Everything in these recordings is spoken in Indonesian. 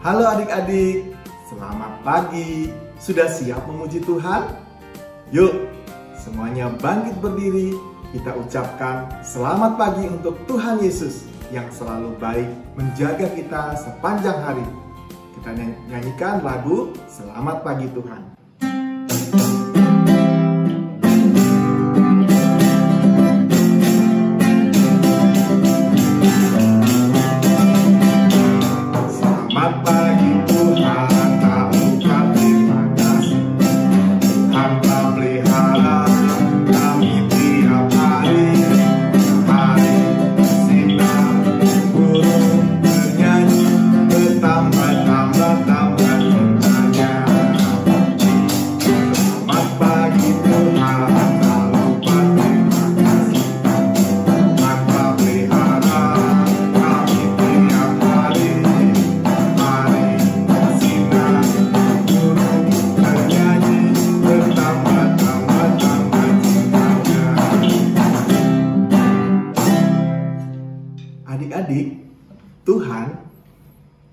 Halo adik-adik, selamat pagi. Sudah siap memuji Tuhan? Yuk, semuanya bangkit berdiri. Kita ucapkan selamat pagi untuk Tuhan Yesus yang selalu baik menjaga kita sepanjang hari. Kita nyanyikan lagu Selamat Pagi Tuhan. Adik-adik, Tuhan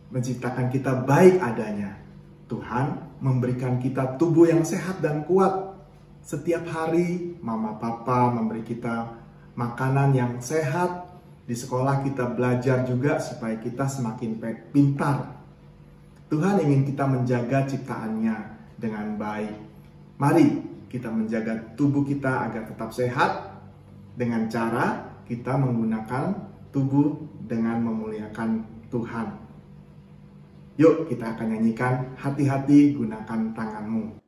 menciptakan kita baik adanya. Tuhan memberikan kita tubuh yang sehat dan kuat. Setiap hari mama papa memberi kita makanan yang sehat. Di sekolah kita belajar juga supaya kita semakin pintar. Tuhan ingin kita menjaga ciptaannya dengan baik. Mari kita menjaga tubuh kita agar tetap sehat dengan cara kita menggunakan tubuh dengan memuliakan Tuhan. Yuk kita akan nyanyikan Hati-hati Gunakan Tanganmu.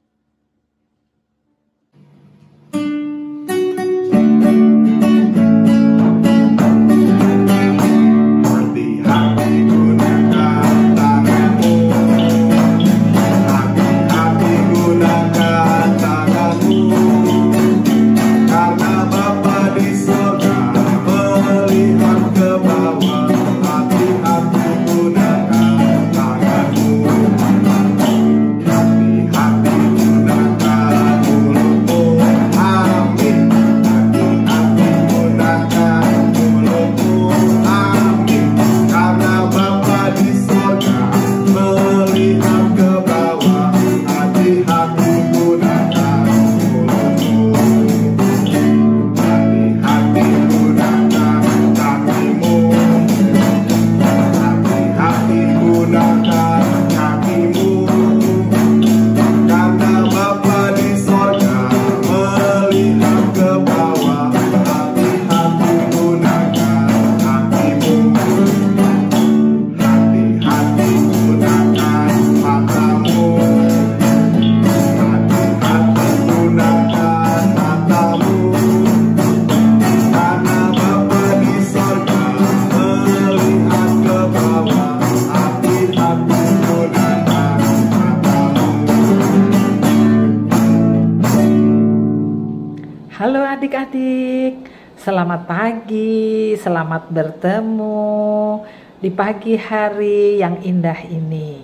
Halo adik-adik, selamat pagi, selamat bertemu di pagi hari yang indah ini.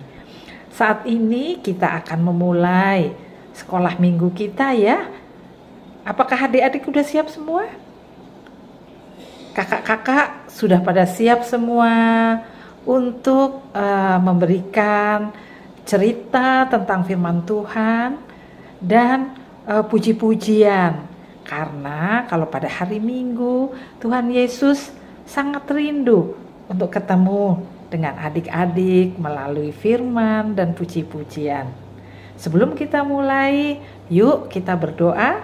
Saat ini kita akan memulai sekolah minggu kita ya. Apakah adik-adik sudah siap semua? Kakak-kakak sudah pada siap semua untuk memberikan cerita tentang firman Tuhan dan puji-pujian. Karena kalau pada hari Minggu, Tuhan Yesus sangat rindu untuk ketemu dengan adik-adik melalui firman dan puji-pujian. Sebelum kita mulai, yuk kita berdoa,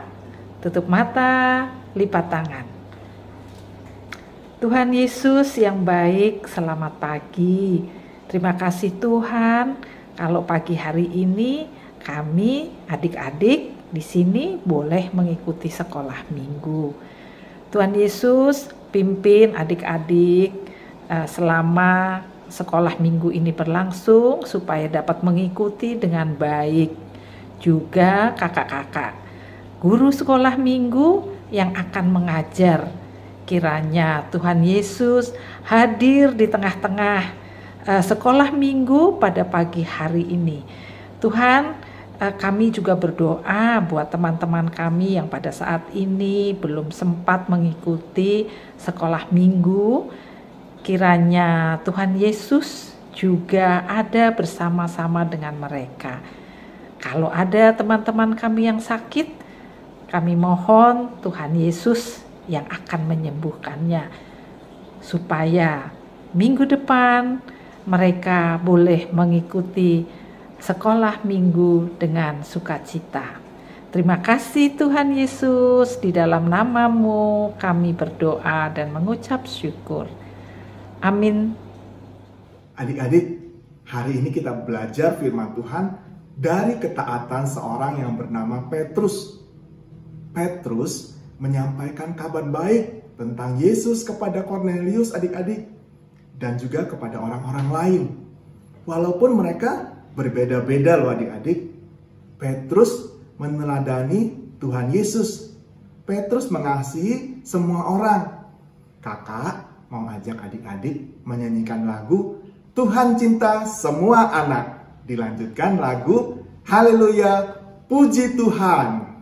tutup mata, lipat tangan. Tuhan Yesus yang baik, selamat pagi. Terima kasih Tuhan, kalau pagi hari ini kami adik-adik di sini boleh mengikuti sekolah minggu. Tuhan Yesus pimpin adik-adik selama sekolah minggu ini berlangsung supaya dapat mengikuti dengan baik. Juga kakak-kakak, guru sekolah minggu yang akan mengajar. Kiranya Tuhan Yesus hadir di tengah-tengah sekolah minggu pada pagi hari ini. Tuhan, kami juga berdoa buat teman-teman kami yang pada saat ini belum sempat mengikuti sekolah minggu. Kiranya Tuhan Yesus juga ada bersama-sama dengan mereka. Kalau ada teman-teman kami yang sakit, kami mohon Tuhan Yesus yang akan menyembuhkannya, supaya minggu depan mereka boleh mengikuti sekolah minggu dengan sukacita. Terima kasih Tuhan Yesus, di dalam nama-Mu kami berdoa dan mengucap syukur. Amin. Adik-adik, hari ini kita belajar firman Tuhan dari ketaatan seorang yang bernama Petrus. Petrus menyampaikan kabar baik tentang Yesus kepada Kornelius, adik-adik, dan juga kepada orang-orang lain. Walaupun mereka berbeda-beda loh adik-adik, Petrus meneladani Tuhan Yesus. Petrus mengasihi semua orang. Kakak mau ajak adik-adik menyanyikan lagu Tuhan Cinta Semua Anak. Dilanjutkan lagu Haleluya, Puji Tuhan.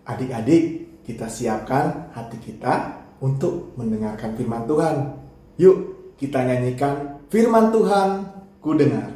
Adik-adik, kita siapkan hati kita untuk mendengarkan firman Tuhan. Yuk, kita nyanyikan firman Tuhan, ku dengar.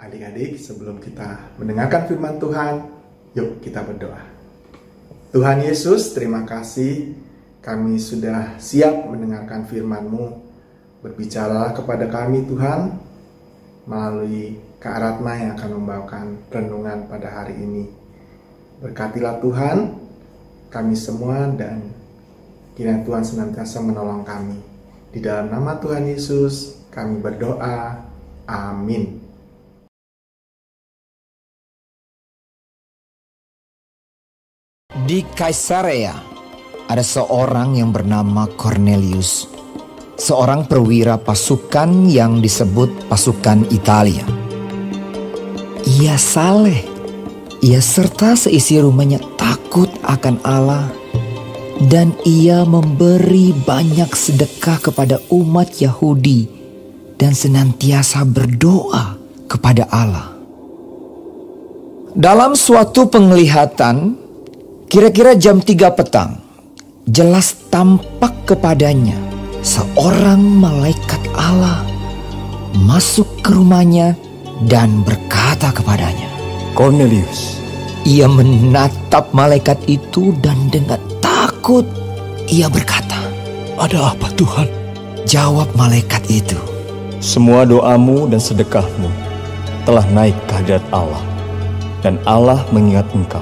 Adik-adik, sebelum kita mendengarkan firman Tuhan, yuk kita berdoa. Tuhan Yesus, terima kasih kami sudah siap mendengarkan firman-Mu. Berbicaralah kepada kami Tuhan, melalui Kak Ratna yang akan membawakan renungan pada hari ini. Berkatilah Tuhan, kami semua, dan kiranya Tuhan senantiasa menolong kami. Di dalam nama Tuhan Yesus, kami berdoa. Amin. Di Kaisarea ada seorang yang bernama Kornelius, seorang perwira pasukan yang disebut pasukan Italia. Ia saleh, ia serta seisi rumahnya takut akan Allah. dan ia memberi banyak sedekah kepada umat Yahudi dan senantiasa berdoa kepada Allah. Dalam suatu penglihatan, kira-kira jam 3 petang, jelas tampak kepadanya seorang malaikat Allah masuk ke rumahnya dan berkata kepadanya, Cornelius. Ia menatap malaikat itu dan dengan takut ia berkata, Ada apa Tuhan? Jawab malaikat itu, Semua doamu dan sedekahmu telah naik ke hadirat Allah, dan Allah mengingat engkau.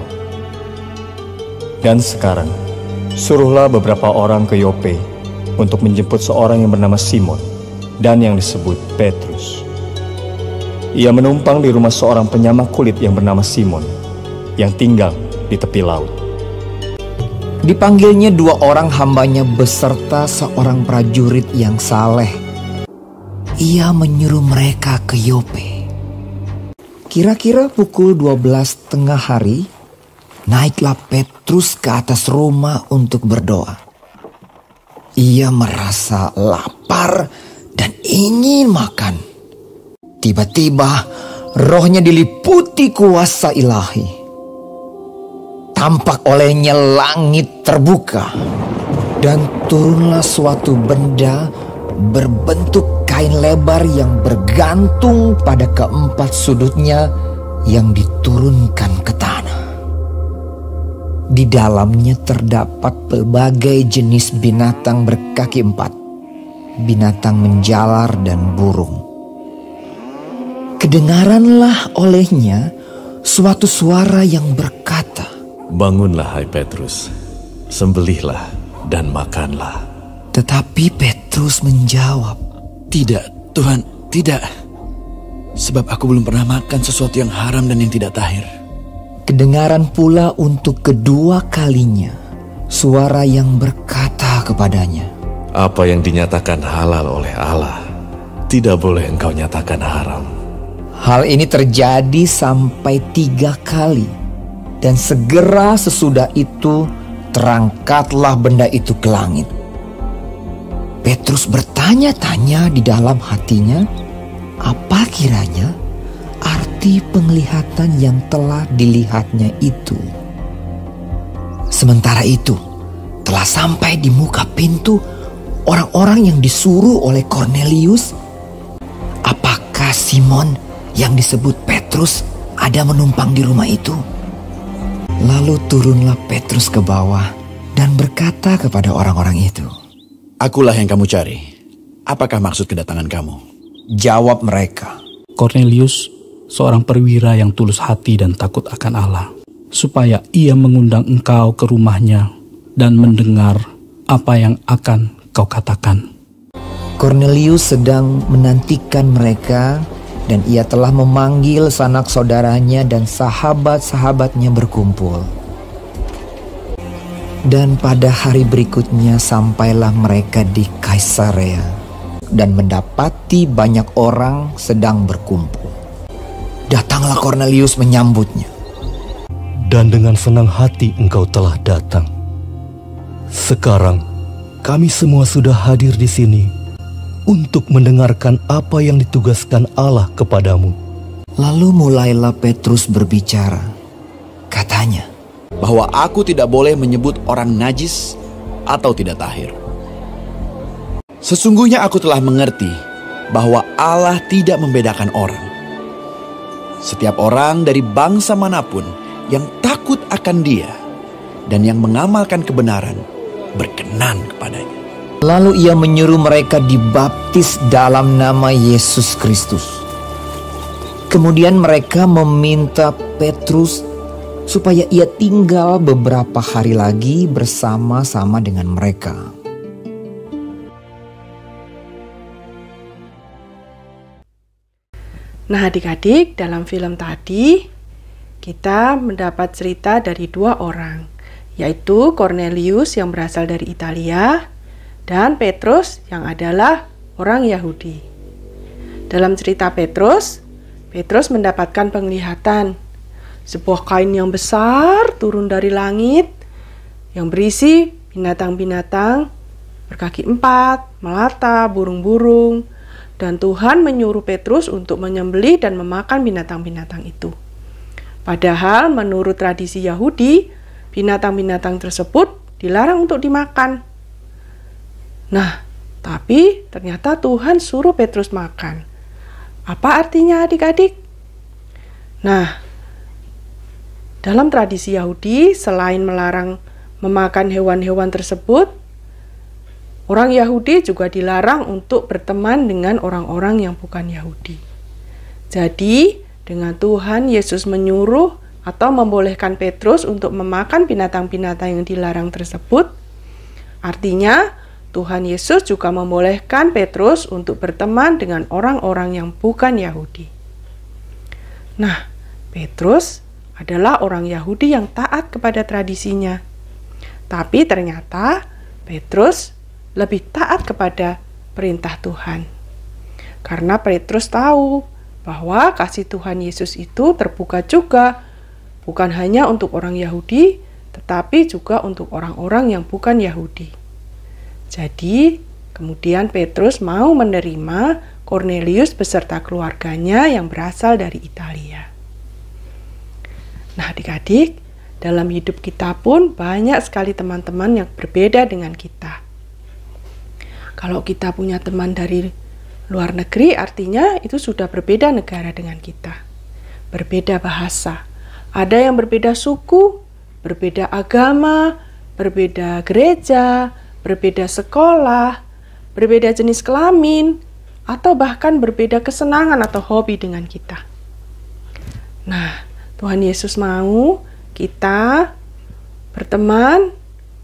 Dan sekarang, suruhlah beberapa orang ke Yope untuk menjemput seorang yang bernama Simon dan yang disebut Petrus. Ia menumpang di rumah seorang penyamak kulit yang bernama Simon, yang tinggal di tepi laut. Dipanggilnya 2 orang hambanya beserta seorang prajurit yang saleh. Ia menyuruh mereka ke Yope. Kira-kira pukul 12 tengah hari, naiklah Petrus ke atas rumah untuk berdoa. Ia merasa lapar dan ingin makan. Tiba-tiba rohnya diliputi kuasa ilahi. Tampak olehnya langit terbuka dan turunlah suatu benda berbentuk kain lebar yang bergantung pada keempat sudutnya yang diturunkan ke tanah. Di dalamnya terdapat berbagai jenis binatang berkaki 4, binatang menjalar dan burung. Kedengaranlah olehnya suatu suara yang berkata, Bangunlah hai Petrus, sembelihlah dan makanlah. Tetapi Petrus menjawab, Tidak, Tuhan, tidak. Sebab aku belum pernah makan sesuatu yang haram dan yang tidak tahir. Kedengaran pula untuk kedua kalinya suara yang berkata kepadanya, Apa yang dinyatakan halal oleh Allah, tidak boleh engkau nyatakan haram. Hal ini terjadi sampai 3 kali. Dan segera sesudah itu terangkatlah benda itu ke langit. Petrus bertanya-tanya di dalam hatinya, apa kiranya arti penglihatan yang telah dilihatnya itu. Sementara itu, telah sampai di muka pintu orang-orang yang disuruh oleh Cornelius. Apakah Simon yang disebut Petrus ada menumpang di rumah itu? Lalu turunlah Petrus ke bawah dan berkata kepada orang-orang itu, Akulah yang kamu cari. Apakah maksud kedatangan kamu? Jawab mereka, Cornelius, seorang perwira yang tulus hati dan takut akan Allah, supaya ia mengundang engkau ke rumahnya dan mendengar apa yang akan kau katakan. Cornelius sedang menantikan mereka, dan ia telah memanggil sanak saudaranya dan sahabat-sahabatnya berkumpul. Dan pada hari berikutnya sampailah mereka di Kaisarea dan mendapati banyak orang sedang berkumpul. Datanglah Cornelius menyambutnya. Dan dengan senang hati engkau telah datang. Sekarang kami semua sudah hadir di sini untuk mendengarkan apa yang ditugaskan Allah kepadamu. Lalu mulailah Petrus berbicara. Katanya, Bahwa aku tidak boleh menyebut orang najis atau tidak tahir. Sesungguhnya aku telah mengerti bahwa Allah tidak membedakan orang. Setiap orang dari bangsa manapun yang takut akan Dia dan yang mengamalkan kebenaran berkenan kepadanya. lalu ia menyuruh mereka dibaptis dalam nama Yesus Kristus. Kemudian mereka meminta Petrus supaya ia tinggal beberapa hari lagi bersama-sama dengan mereka. Nah adik-adik, dalam film tadi kita mendapat cerita dari 2 orang, yaitu Cornelius yang berasal dari Italia dan Petrus yang adalah orang Yahudi. Dalam cerita Petrus mendapatkan penglihatan. Sebuah kain yang besar turun dari langit yang berisi binatang-binatang berkaki 4, melata, burung-burung, dan Tuhan menyuruh Petrus untuk menyembelih dan memakan binatang-binatang itu. Padahal menurut tradisi Yahudi, binatang-binatang tersebut dilarang untuk dimakan. Nah, tapi ternyata Tuhan suruh Petrus makan. Apa artinya adik-adik? Nah, dalam tradisi Yahudi, selain melarang memakan hewan-hewan tersebut, orang Yahudi juga dilarang untuk berteman dengan orang-orang yang bukan Yahudi. Jadi, dengan Tuhan Yesus menyuruh atau membolehkan Petrus untuk memakan binatang-binatang yang dilarang tersebut, artinya Tuhan Yesus juga membolehkan Petrus untuk berteman dengan orang-orang yang bukan Yahudi. Nah, Petrus adalah orang Yahudi yang taat kepada tradisinya. Tapi ternyata Petrus lebih taat kepada perintah Tuhan. Karena Petrus tahu bahwa kasih Tuhan Yesus itu terbuka juga, bukan hanya untuk orang Yahudi, tetapi juga untuk orang-orang yang bukan Yahudi. Jadi, kemudian Petrus mau menerima Kornelius beserta keluarganya yang berasal dari Italia. Nah, adik-adik, dalam hidup kita pun banyak sekali teman-teman yang berbeda dengan kita. Kalau kita punya teman dari luar negeri, artinya itu sudah berbeda negara dengan kita. Berbeda bahasa. Ada yang berbeda suku, berbeda agama, berbeda gereja, berbeda sekolah, berbeda jenis kelamin, atau bahkan berbeda kesenangan atau hobi dengan kita. Nah, Tuhan Yesus mau kita berteman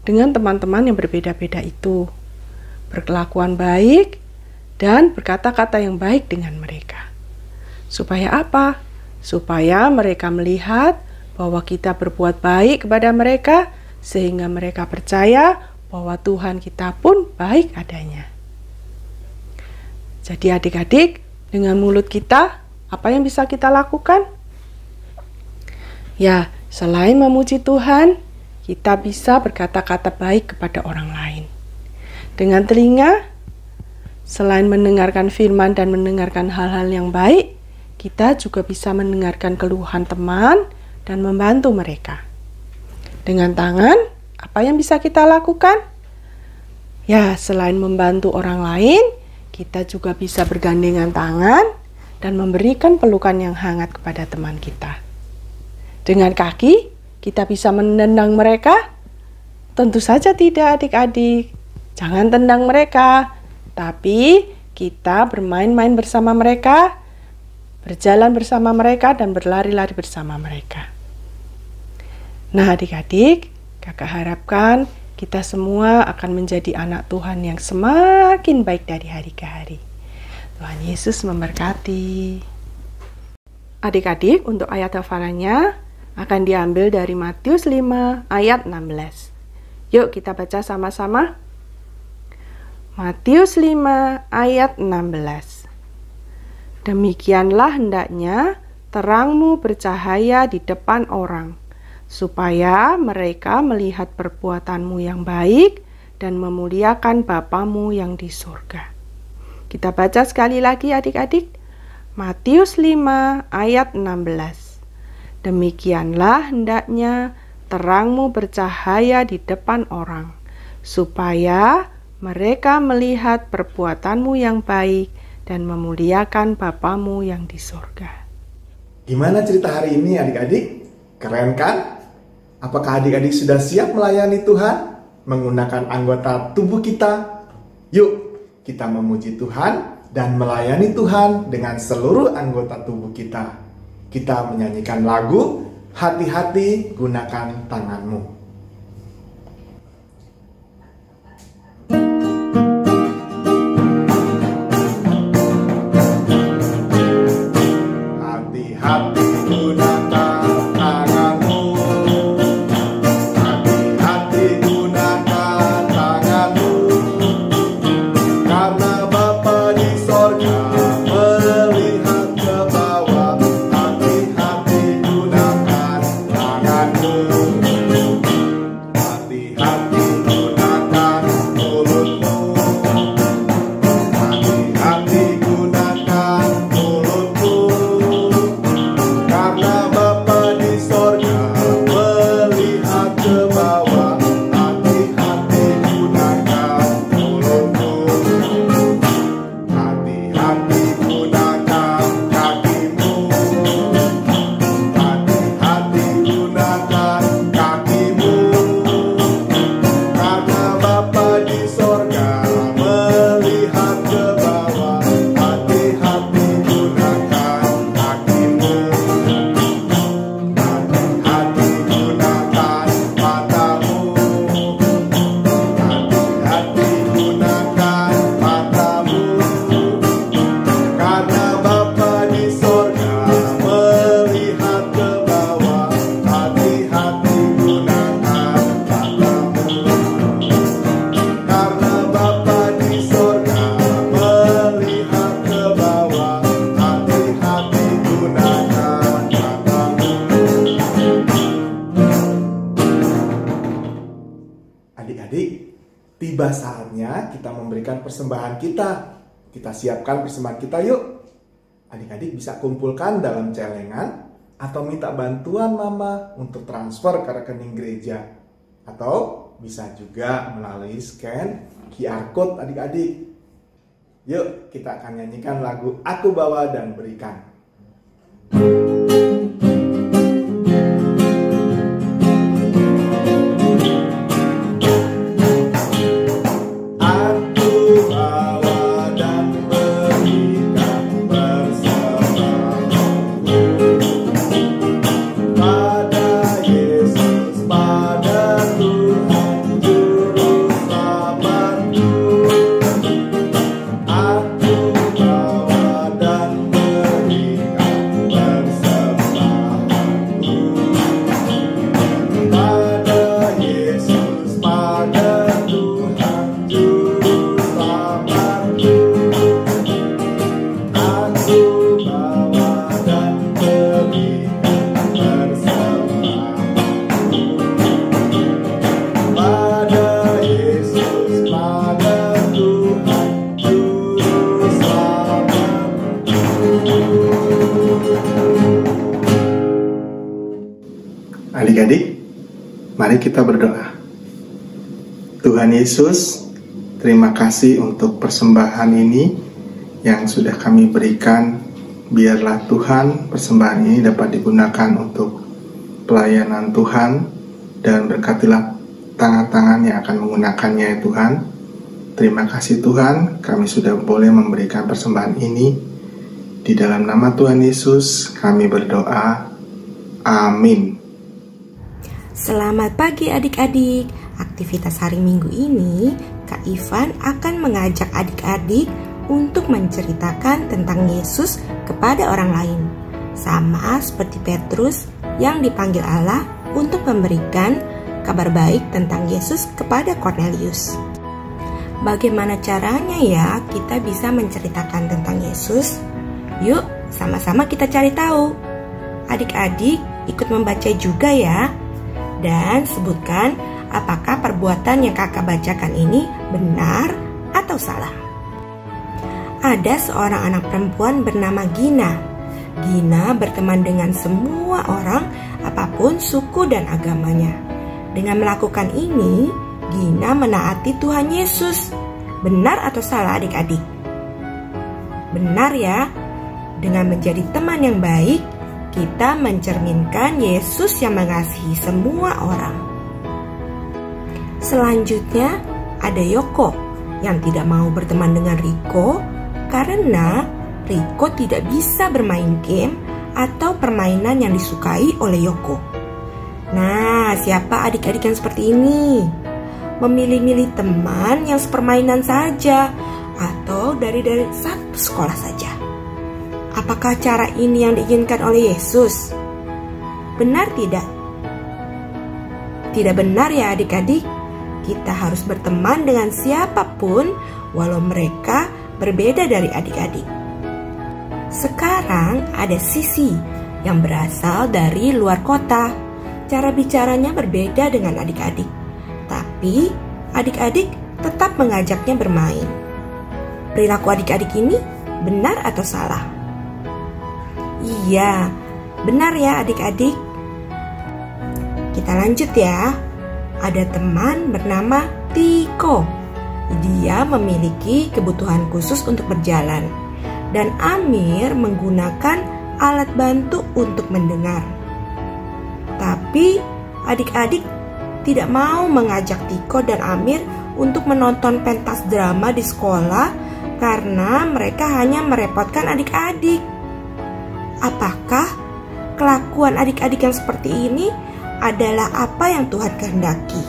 dengan teman-teman yang berbeda-beda itu, berkelakuan baik, dan berkata-kata yang baik dengan mereka. Supaya apa? Supaya mereka melihat bahwa kita berbuat baik kepada mereka, sehingga mereka percaya bahwa Tuhan kita pun baik adanya. Jadi adik-adik, dengan mulut kita, apa yang bisa kita lakukan? Ya, selain memuji Tuhan, kita bisa berkata-kata baik kepada orang lain. Dengan telinga, selain mendengarkan firman dan mendengarkan hal-hal yang baik, kita juga bisa mendengarkan keluhan teman dan membantu mereka. Dengan tangan, apa yang bisa kita lakukan? Ya, selain membantu orang lain, kita juga bisa bergandengan tangan dan memberikan pelukan yang hangat kepada teman kita. Dengan kaki, kita bisa menendang mereka? Tentu saja tidak, adik-adik. Jangan tendang mereka, tapi kita bermain-main bersama mereka, berjalan bersama mereka, dan berlari-lari bersama mereka. Nah, adik-adik, kakak harapkan kita semua akan menjadi anak Tuhan yang semakin baik dari hari ke hari. Tuhan Yesus memberkati. Adik-adik, untuk ayat hafalannya akan diambil dari Matius 5 ayat 16. Yuk kita baca sama-sama. Matius 5 ayat 16. Demikianlah hendaknya terangmu bercahaya di depan orang, supaya mereka melihat perbuatanmu yang baik dan memuliakan Bapamu yang di surga. Kita baca sekali lagi adik-adik. Matius 5 ayat 16. Demikianlah hendaknya terangmu bercahaya di depan orang, supaya mereka melihat perbuatanmu yang baik dan memuliakan Bapamu yang di surga. Gimana cerita hari ini adik-adik? Keren kan? Apakah adik-adik sudah siap melayani Tuhan? Menggunakan anggota tubuh kita? Yuk, kita memuji Tuhan dan melayani Tuhan dengan seluruh anggota tubuh kita. Kita menyanyikan lagu Hati-hati Gunakan Tanganmu. Adik-adik, tiba saatnya kita memberikan persembahan kita. Kita siapkan persembahan kita yuk. Adik-adik bisa kumpulkan dalam celengan atau minta bantuan mama untuk transfer ke rekening gereja. Atau bisa juga melalui scan QR Code adik-adik. Yuk kita akan nyanyikan lagu Aku Bawa dan Berikan. Adik-adik, mari kita berdoa. Tuhan Yesus, terima kasih untuk persembahan ini yang sudah kami berikan. Biarlah Tuhan persembahan ini dapat digunakan untuk pelayanan Tuhan, dan berkatilah tangan-tangan yang akan menggunakannya ya Tuhan. Terima kasih Tuhan, kami sudah boleh memberikan persembahan ini. Di dalam nama Tuhan Yesus kami berdoa. Amin. Selamat pagi adik-adik. Aktivitas hari Minggu ini, Kak Ivan akan mengajak adik-adik untuk menceritakan tentang Yesus kepada orang lain. Sama seperti Petrus yang dipanggil Allah untuk memberikan kabar baik tentang Yesus kepada Cornelius. Bagaimana caranya ya kita bisa menceritakan tentang Yesus? Yuk, sama-sama kita cari tahu. Adik-adik ikut membaca juga ya. Dan sebutkan apakah perbuatan yang kakak bacakan ini benar atau salah. Ada seorang anak perempuan bernama Gina. Gina berteman dengan semua orang apapun suku dan agamanya. Dengan melakukan ini, Gina menaati Tuhan Yesus. Benar atau salah adik-adik? Benar ya. Dengan menjadi teman yang baik, kita mencerminkan Yesus yang mengasihi semua orang. Selanjutnya ada Yoko yang tidak mau berteman dengan Riko karena Riko tidak bisa bermain game atau permainan yang disukai oleh Yoko. Nah, siapa adik-adik yang seperti ini? Memilih-milih teman yang sepermainan saja atau dari satu sekolah saja. Apakah cara ini yang diinginkan oleh Yesus? Benar tidak? Tidak benar ya adik-adik. Kita harus berteman dengan siapapun walau mereka berbeda dari adik-adik. Sekarang ada Sisi yang berasal dari luar kota. Cara bicaranya berbeda dengan adik-adik. Tapi adik-adik tetap mengajaknya bermain. Perilaku adik-adik ini benar atau salah? Iya, benar ya adik-adik. Kita lanjut ya. Ada teman bernama Tiko. Dia memiliki kebutuhan khusus untuk berjalan. Dan Amir menggunakan alat bantu untuk mendengar. Tapi adik-adik tidak mau mengajak Tiko dan Amir untuk menonton pentas drama di sekolah karena mereka hanya merepotkan adik-adik. Apakah kelakuan adik-adik yang seperti ini adalah apa yang Tuhan kehendaki?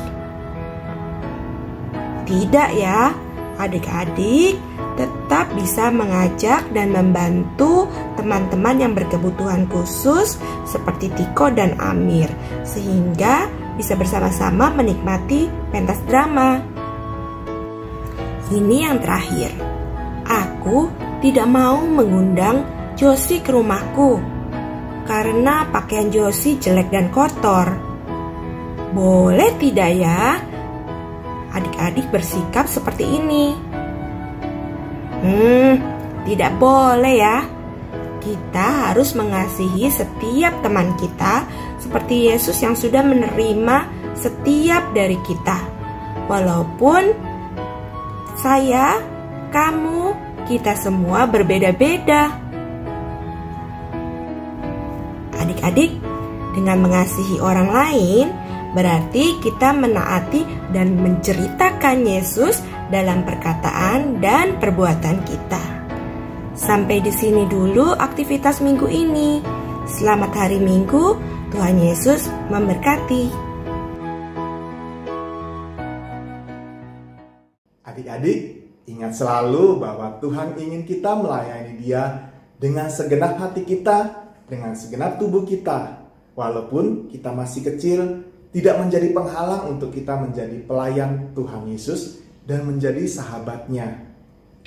Tidak ya, adik-adik tetap bisa mengajak dan membantu teman-teman yang berkebutuhan khusus seperti Tiko dan Amir, sehingga bisa bersama-sama menikmati pentas drama. Ini yang terakhir, aku tidak mau mengundang Josie ke rumahku karena pakaian Josie jelek dan kotor. Boleh tidak ya? adik-adik bersikap seperti ini? Tidak boleh ya. Kita harus mengasihi setiap teman kita seperti Yesus yang sudah menerima setiap dari kita. Walaupun saya, kamu, kita semua berbeda-beda. Adik-adik, dengan mengasihi orang lain, berarti kita menaati dan menceritakan Yesus dalam perkataan dan perbuatan kita. Sampai di sini dulu aktivitas minggu ini. Selamat hari Minggu, Tuhan Yesus memberkati. Adik-adik, ingat selalu bahwa Tuhan ingin kita melayani Dia dengan segenap hati kita, dengan segenap tubuh kita. Walaupun kita masih kecil, tidak menjadi penghalang untuk kita menjadi pelayan Tuhan Yesus dan menjadi sahabatnya.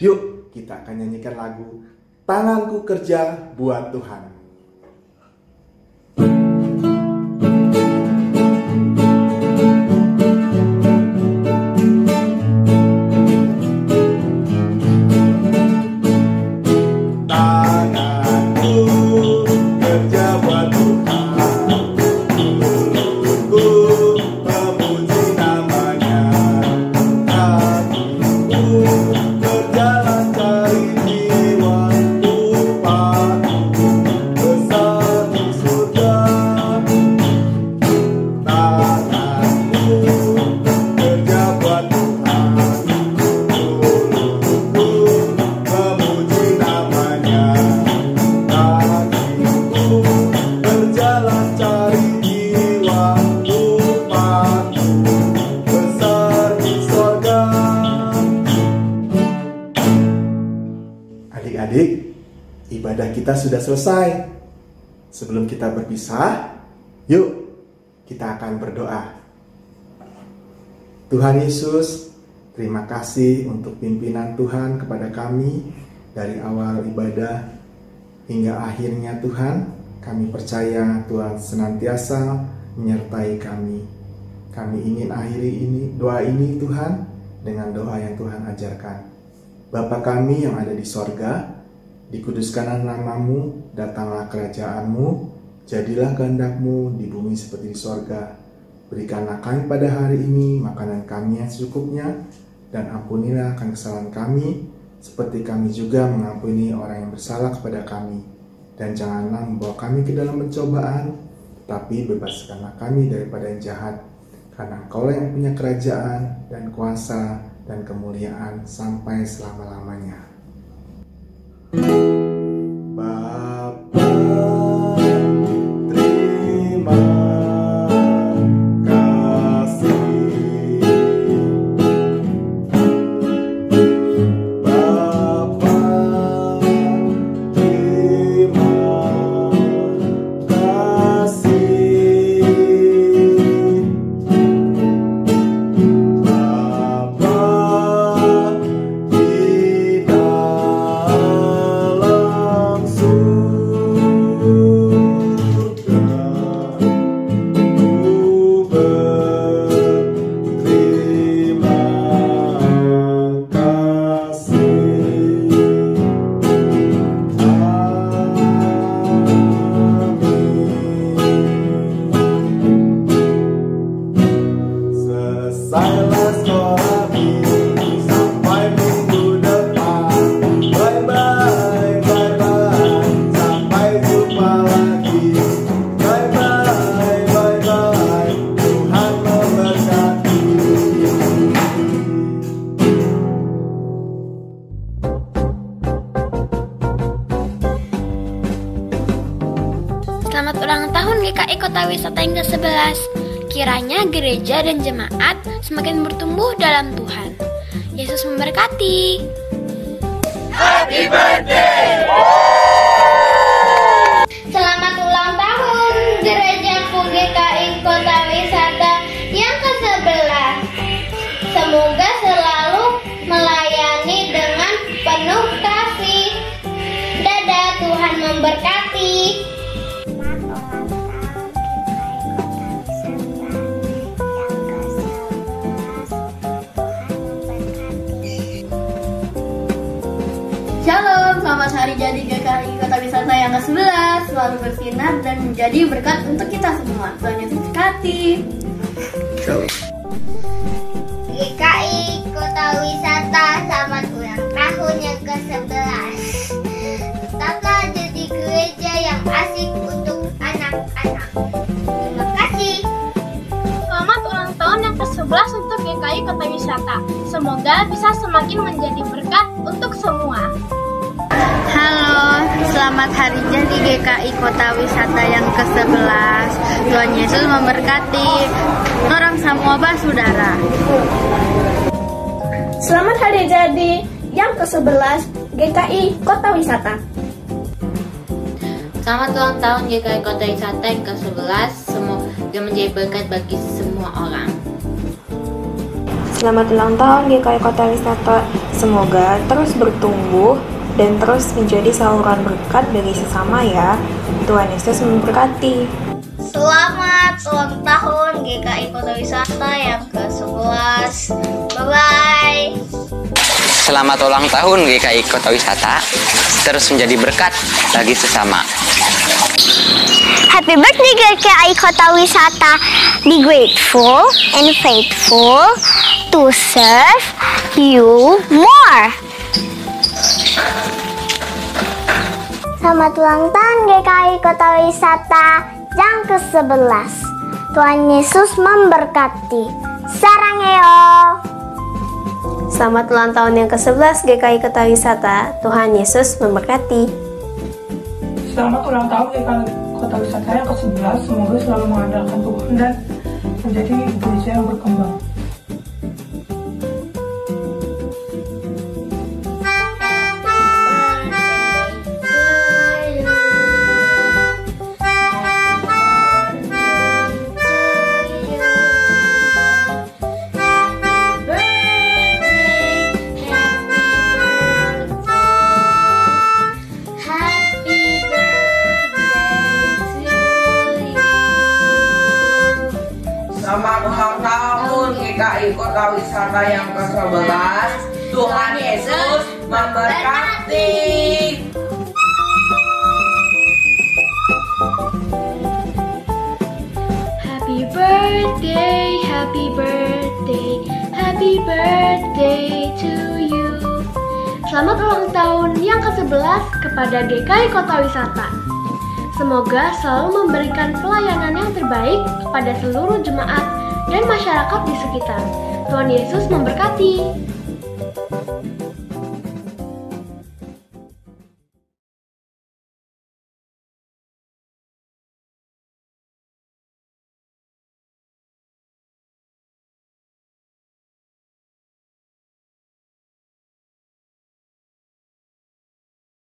Yuk, kita akan nyanyikan lagu Tanganku Kerja Buat Tuhan. Adik-adik, ibadah kita sudah selesai. Sebelum kita berpisah, yuk kita akan berdoa. Tuhan Yesus, terima kasih untuk pimpinan Tuhan kepada kami dari awal ibadah hingga akhirnya. Tuhan, kami percaya Tuhan senantiasa menyertai kami. Kami ingin akhiri doa ini Tuhan dengan doa yang Tuhan ajarkan. Bapa kami yang ada di sorga, dikuduskanlah namamu, datanglah kerajaanmu, jadilah kehendak-Mu di bumi seperti di sorga. Berikanlah kami pada hari ini makanan kami yang secukupnya, dan ampunilah akan kesalahan kami, seperti kami juga mengampuni orang yang bersalah kepada kami. Dan janganlah membawa kami ke dalam pencobaan, tapi bebaskanlah kami daripada yang jahat. Karena Engkaulah yang punya kerajaan dan kuasa dan kemuliaan sampai selama-lamanya. Bapa, terima kasih. Bapa, terima kasih. Selamat ulang tahun GKI Kota Wisata yang ke-11. Kiranya gereja dan jemaat semakin bertumbuh dalam Tuhan. Yesus memberkati. Happy birthday! Selamat ulang tahun gerejaku GKI Kota Wisata yang ke-11. Semoga selalu melayani dengan penuh kasih. Dadah, Tuhan memberkati. hari jadi GKI Kota Wisata yang ke-11 selalu bersinar dan menjadi berkat untuk kita semua. Tuhan Yesus berkati. GKI Kota Wisata selamat ulang tahun yang ke-11. Tetaplah jadi gereja yang asik untuk anak-anak. Terima kasih. Selamat ulang tahun yang ke-11 untuk GKI Kota Wisata. Semoga bisa semakin menjadi berkat untuk semua. Halo, selamat hari jadi GKI Kota Wisata yang ke-11. Tuhan Yesus memberkati orang semua saudara. Selamat hari jadi yang ke-11 GKI Kota Wisata. Selamat ulang tahun GKI Kota Wisata yang ke-11. Semoga menjadi berkat bagi semua orang. Selamat ulang tahun GKI Kota Wisata. Semoga terus bertumbuh dan terus menjadi saluran berkat bagi sesama ya. Tuhan Yesus memberkati. Selamat ulang tahun GKI Kota Wisata yang ke-11. Bye-bye. Selamat ulang tahun GKI Kota Wisata. Terus menjadi berkat bagi sesama. Happy birthday GKI Kota Wisata. Be grateful and faithful to serve you more. Selamat ulang tahun GKI Kota Wisata yang ke-11. Tuhan Yesus memberkati. Saranghayo. Selamat ulang tahun yang ke-11 GKI Kota Wisata. Tuhan Yesus memberkati. Selamat ulang tahun GKI Kota Wisata yang ke-11. Semoga selalu mengandalkan Tuhan dan menjadi gereja yang berkembang. Selamat ulang tahun GKI Kota Wisata yang ke-11. Tuhan Yesus memberkati. Happy birthday, happy birthday, happy birthday to you. Selamat ulang tahun yang ke-11 kepada GKI Kota Wisata. Semoga selalu memberikan pelayanan yang terbaik kepada seluruh jemaat dan masyarakat di sekitar. Tuhan Yesus memberkati.